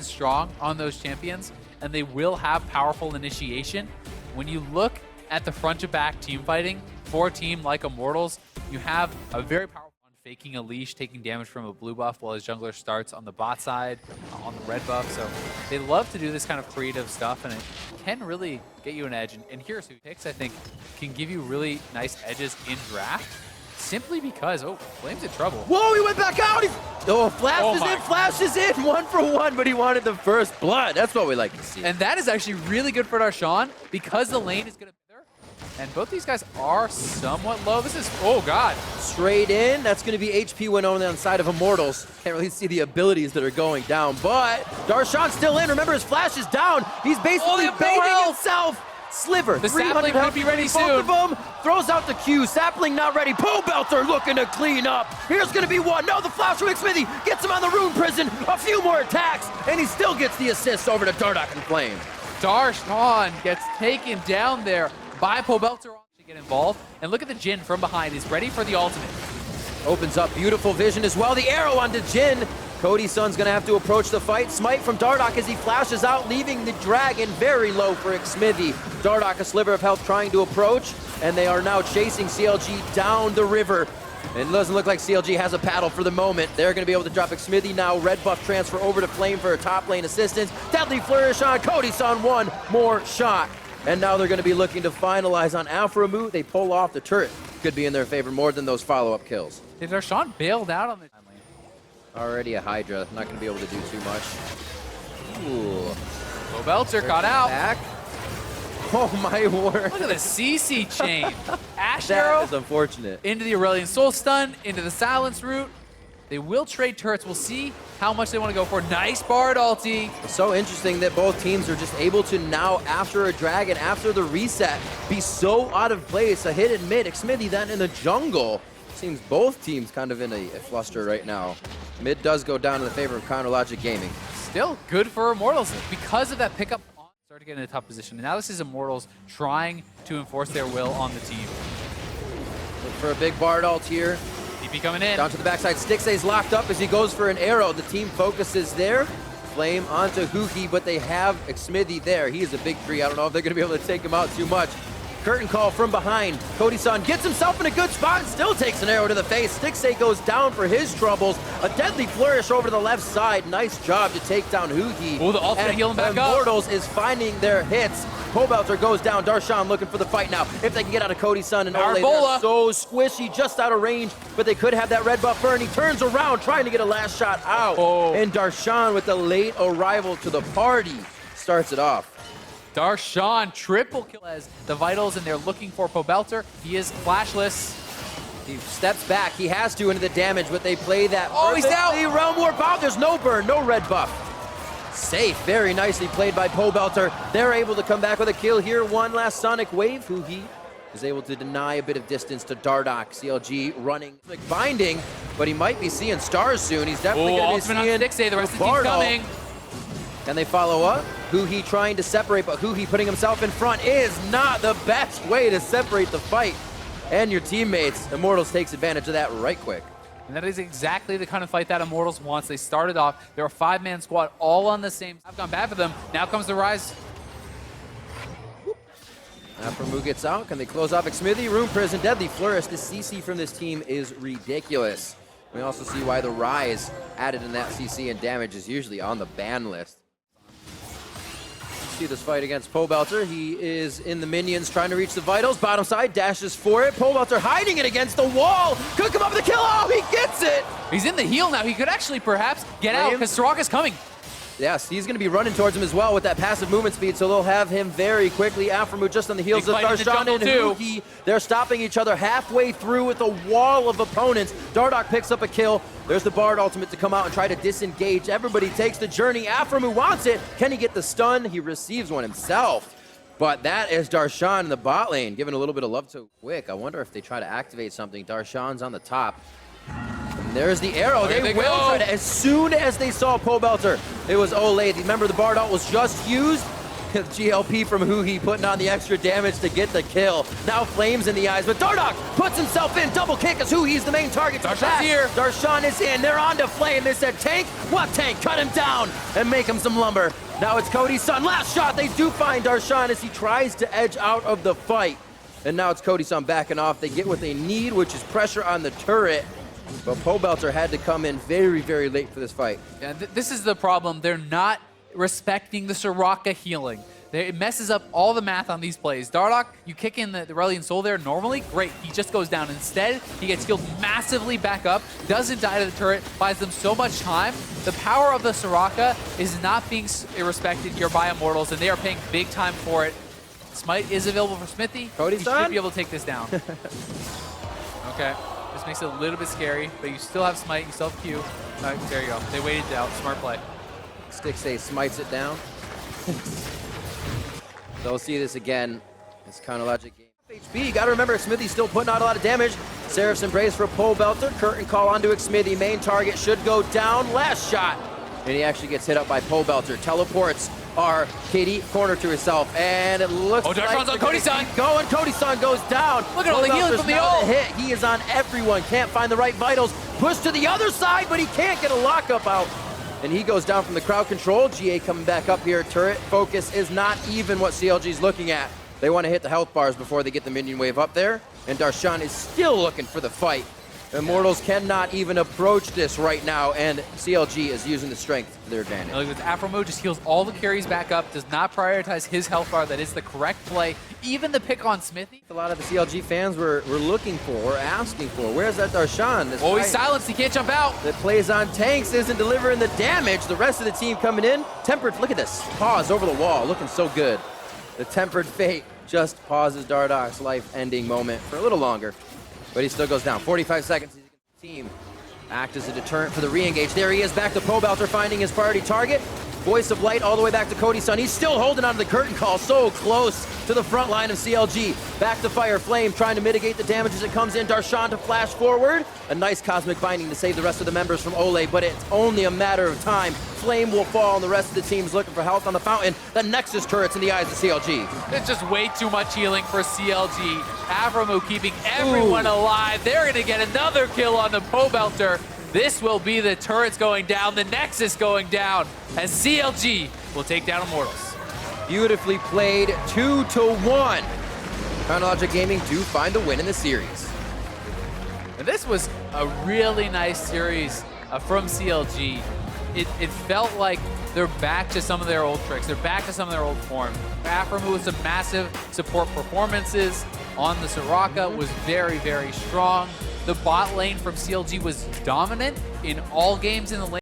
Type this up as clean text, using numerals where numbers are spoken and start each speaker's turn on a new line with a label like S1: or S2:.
S1: strong on those champions, and they will have powerful initiation. When you look at the front to back team fighting for a team like Immortals, you have a very powerful one faking a leash, taking damage from a blue buff while his jungler starts on the bot side, on the red buff. So they love to do this kind of creative stuff, and it can really get you an edge. And here's who picks, I think, can give you really nice edges in draft. Simply because, oh, Flame's in trouble.
S2: Whoa, he went back out! Flash is in, 1 for 1, but he wanted the first blood. That's what we like to see.
S1: And that is actually really good for Darshan because the lane is going to be there. And both these guys are somewhat low. This is, oh god.
S2: Straight in, that's going to be HP win only on the side of Immortals. Can't really see the abilities that are going down, but Darshan's still in. Remember, his flash is down. He's basically baiting himself. Sliver,
S1: the Sapling could be ready soon.
S2: Both of them, throws out the Q. Sapling not ready. Pobelter looking to clean up. Here's going to be one. No, the flash from Smithy gets him on the Rune Prison. A few more attacks, and he still gets the assist over to Dardoch and Flame.
S1: Darshan gets taken down there by Pobelter to get involved. And look at the Jhin from behind. He's ready for the ultimate.
S2: Opens up beautiful vision as well. The arrow onto Jhin. Cody's son's gonna have to approach the fight. Smite from Dardoch as he flashes out, leaving the dragon very low for Xmithy. Dardoch, a sliver of health, trying to approach, and they are now chasing CLG down the river. And it doesn't look like CLG has a paddle for the moment. They're gonna be able to drop Xmithy now. Red buff transfer over to Flame for a top lane assistance. Deadly flourish on Cody's son, one more shot. And now they're gonna be looking to finalize on Aphromoo. They pull off the turret. Could be in their favor more than those follow-up kills.
S1: If Darshan bailed out on the lane.
S2: Already a Hydra, not going to be able to do too much. Ooh.
S1: Pobelter caught out.
S2: Back. Oh my word.
S1: Look at the CC chain. Ash
S2: That
S1: arrow
S2: is unfortunate.
S1: into the Aurelion Soul Stun, into the Silence Root. They will trade turrets. We'll see how much they want to go for. Nice Bard ulti.
S2: It's so interesting that both teams are just able to now, after a dragon, after the reset, be so out of place. A hit in mid, Xmithy then in the jungle. Seems both teams kind of in a fluster right now. Mid does go down in the favor of CounterLogic Gaming.
S1: Still good for Immortals because of that pickup. Start to get in a tough position. And now this is Immortals trying to enforce their will on the team.
S2: Look for a big Bard ult here.
S1: DP coming in.
S2: Down to the backside. Stixay's locked up as he goes for an arrow. The team focuses there. Flame onto Huki, but they have Xmithy there. He is a big tree. I don't know if they're going to be able to take him out too much. Curtain call from behind. Cody-san gets himself in a good spot and still takes an arrow to the face. Stixay goes down for his troubles. A deadly flourish over to the left side. Nice job to take down Huki.
S1: Oh, the ultimate healing back up.
S2: Immortals is finding their hits. Pobelter goes down. Darshan looking for the fight now. If they can get out of Cody-san and Ole, they're so squishy, just out of range, but they could have that red buff burn. He turns around trying to get a last shot out.
S1: Oh.
S2: And Darshan with the late arrival to the party starts it off.
S1: Darshan triple kill as the Vitals, and they're looking for Pobelter. He is flashless.
S2: He steps back. He has to into the damage, but they play that.
S1: Oh, he's out!
S2: Realm Warp out. There's no burn, no red buff. Safe. Very nicely played by Pobelter. They're able to come back with a kill here. One last Sonic Wave. Hugi is able to deny a bit of distance to Dardoch. CLG running binding, but he might be seeing stars soon. He's definitely going to be seeing
S1: Stixay. The rest of the team's coming.
S2: Can they follow up? Huhi trying to separate, but Huhi putting himself in front is not the best way to separate the fight and your teammates. Immortals takes advantage of that right quick.
S1: And that is exactly the kind of fight that Immortals wants. They started off, they're a 5-man squad, all on the same. I've gone bad for them. Now comes the rise.
S2: Aphromoo gets out. Can they close off Xmithy? Rune Prison, Deadly Flourish. The CC from this team is ridiculous. We also see why the rise added in that CC and damage is usually on the ban list. See this fight against Pobelter. He is in the minions trying to reach the Vitals. Bottom side, dashes for it. Pobelter hiding it against the wall. Could come up with a kill. Oh, he gets it.
S1: He's in the heal now. He could actually perhaps get out because Soraka's coming.
S2: Yes, he's going to be running towards him as well with that passive movement speed, so they'll have him very quickly. Aphromoo just on the heels of Darshan and Huki. They're stopping each other halfway through with a wall of opponents. Dardoch picks up a kill. There's the Bard ultimate to come out and try to disengage. Everybody takes the journey. Aphromoo wants it. Can he get the stun? He receives one himself. But that is Darshan in the bot lane, giving a little bit of love to Wick. I wonder if they try to activate something. Darshan's on the top. And there's the arrow. They will try to, as soon as they saw Pobelter, it was Ole. Remember, the Bard ult was just used. GLP from Huhi putting on the extra damage to get the kill. Now Flames in the eyes, but Dardoch puts himself in. Double kick as Huhi's the main target.
S1: Darshan's here.
S2: Darshan is in. They're on to Flame. They said, tank? What tank? Cut him down and make him some lumber. Now it's Cody's son. Last shot. They do find Darshan as he tries to edge out of the fight. And now it's Cody's son backing off. They get what they need, which is pressure on the turret. But Pobelter had to come in very, very late for this fight.
S1: Yeah, this is the problem. They're not respecting the Soraka healing. It messes up all the math on these plays. Dardoch, you kick in the Aurelion Soul there normally, great. He just goes down. Instead, he gets healed massively back up, doesn't die to the turret, buys them so much time. The power of the Soraka is not being respected here by Immortals, and they are paying big time for it. Smite is available for Smithy.
S2: Cody's
S1: he
S2: done?
S1: should be able to take this down. Okay, this makes it a little bit scary, but you still have Smite, you still have Q. There you go. They waited it out. Smart play.
S2: Stixay smites it down. So we'll see this again. It's KazaLoLLCShighlights game. HP, you gotta remember, Smithy's still putting out a lot of damage. Seraph's Embrace for Pobelter. Curtain call onto Smithy. Main target should go down. Last shot. And he actually gets hit up by Pobelter. Teleports are Katie corner to herself. And it looks like
S1: Darshan's on Cody's son.
S2: Going. Cody's son goes down.
S1: Look at all the healing from the ult.
S2: Hit. He is on everyone. Can't find the right vitals. Push to the other side, but he can't get a lockup out. And he goes down from the crowd control. GA coming back up here. Turret focus is not even what CLG's looking at. They want to hit the health bars before they get the minion wave up there. And Darshan is still looking for the fight. Immortals cannot even approach this right now, and CLG is using the strength to their advantage.
S1: Look, this Afro mode just heals all the carries back up, does not prioritize his health bar. That is the correct play. Even the pick on Smithy.
S2: A lot of the CLG fans were looking for, were asking for. Where's that Darshan? This
S1: He's silenced. He can't jump out.
S2: That plays on tanks, isn't delivering the damage. The rest of the team coming in. Tempered, look at this. Pause over the wall, looking so good. The Tempered Fate just pauses Dardoch's life-ending moment for a little longer. But he still goes down. 45 seconds. Team act as a deterrent for the re-engage. There he is, back to Pobelter, finding his priority target. Voice of Light all the way back to Cody's son. He's still holding on to the curtain call, so close to the front line of CLG. Back to Fire Flame, trying to mitigate the damage as it comes in. Darshan to flash forward. A nice cosmic binding to save the rest of the members from Ole, but it's only a matter of time. Flame will fall, and the rest of the team's looking for health on the fountain. The Nexus turret's in the eyes of CLG.
S1: It's just way too much healing for CLG. Avramu keeping everyone alive. They're going to get another kill on the Pobelter. This will be the turrets going down, the Nexus going down, as CLG will take down Immortals.
S2: Beautifully played, 2-1. KazaLoLLCShighlights Gaming do find the win in the series.
S1: And this was a really nice series from CLG. It felt like they're back to some of their old tricks. They're back to some of their old form. Aframu with some massive support performances on the Soraka was very, very strong. The bot lane from CLG was dominant in all games in the lane.